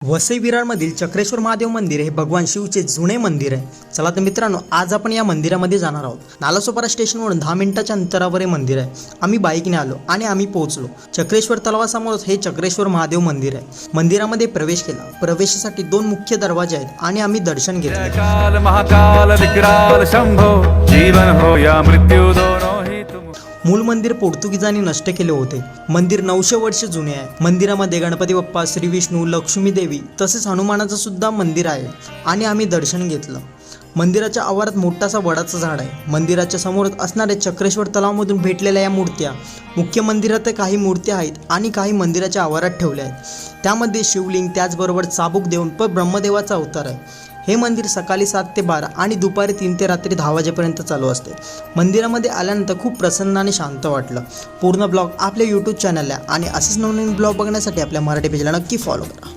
वसई विरारमधील चक्रेश्वर महादेव मंदिर हे भगवान शिवचे जुने मंदिर आहे। चला तर मित्रांनो, आज आपण या मंदिरामध्ये जाणार आहोत। नालासोपारा स्टेशनवरून 10 मिनिटाच्या अंतरावर हे मंदिर आहे। आम्ही बाईकने आलो आणि आम्ही पोहोचलो। चक्रेश्वर तलावासमोरच हे चक्रेश्वर महादेव मंदिर आहे। मंदिरामध्ये प्रवेश केला। प्रवेशासाठी 2 मुख्य दरवाजे आहेत आणि आम्ही दर्शन घेतले। काल महाकाल विकराल शंभो जीवन हो या मृत्यू दोनों ही तुम। मूळ मंदिर पोर्तुगीजांनी नष्ट केले होते। मंदिर 900 वर्ष जुने आहे। मंदिरामध्ये गणपती बाप्पा, श्री विष्णू, लक्ष्मी देवी तसेच हनुमानाचं सुद्धा मंदिर आहे आणि आम्ही दर्शन घेतलं। मंदिराच्या आवारात मोठासा वडाचं झाड आहे। मंदिराच्या समोर असणाऱ्या चक्रेश्वर तलावामधून भेटलेल्या या मूर्त्या मुख्य मंदिरात काही मूर्त्या आहेत आणि काही मंदिराच्या आवारात ठेवल्या आहेत। त्यामध्ये शिवलिंग, त्याचबरोबर चाबूक देऊन ब्रह्मदेवाचा अवतार आहे। हे मंदिर सकाळी 7 ते 12 आणि दुपारी 3 ते रात्री 10 वाजेपर्यंत चालू असते। मंदिरामध्ये आल्यानंतर खूप प्रसन्न आणि शांत वाटलं। पूर्ण ब्लॉग आपल्या यूट्यूब चॅनलला आणि असेच नवनवीन ब्लॉग बघण्यासाठी आपल्या मराठी पेजला नक्की फॉलो करा।